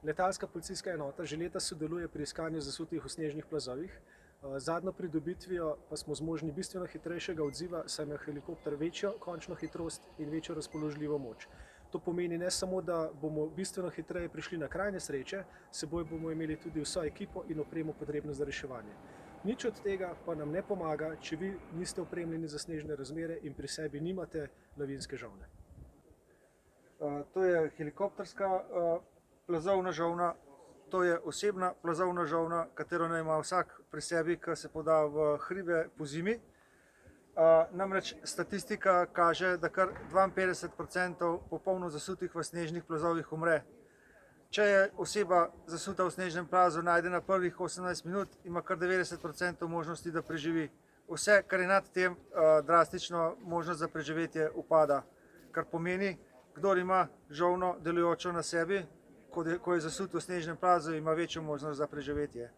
Letalska policijska enota že leta sodeluje pri iskanju zasutih v snežnih plazovih. Zadnjo pridobitvijo pa smo zmožni bistveno hitrejšega odziva, saj ima helikopter večjo končno hitrost in večjo razpoložljivo moč. To pomeni ne samo, da bomo bistveno hitreje prišli na kraj nesreče, s seboj bomo imeli tudi vso ekipo in opremo potrebno za reševanje. Nič od tega pa nam ne pomaga, če vi niste opremljeni za snežne razmere in pri sebi nimate lavinske žolne. To je helikopterska plazovna žolna, to je osebna plazovna žolna, katero naj ima vsak pri sebi, ki se poda v hribe po zimi. Namreč statistika kaže, da kar 52% popolno zasutih v snežnih plazovih umre. Če je oseba zasuta v snežnem plazu najdena prvih 18 minut, ima kar 90% možnosti, da preživi. Vse, kar je nad tem, drastično možnost za preživetje upada, kar pomeni, kdor ima žolno delujočo na sebi, ko je zasut v snežnem plazu, ima večjo možnost za preživetje.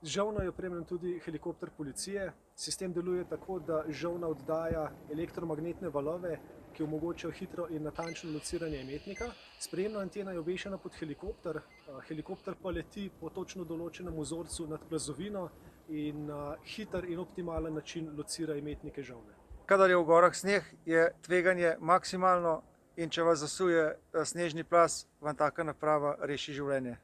Z žolno je opremljen tudi helikopter policije. Sistem deluje tako, da žolna oddaja elektromagnetne valove, ki omogočajo hitro in natančno lociranje imetnika. Sprejemna antena je obešena pod helikopter, helikopter pa leti po točno določenem vzorcu nad plazovino in na hiter in optimalen način locira imetnike žolne. Kadar je v gorah sneg, je tveganje maksimalno in če vas zasuje snežni plaz, vam taka naprava reši življenje.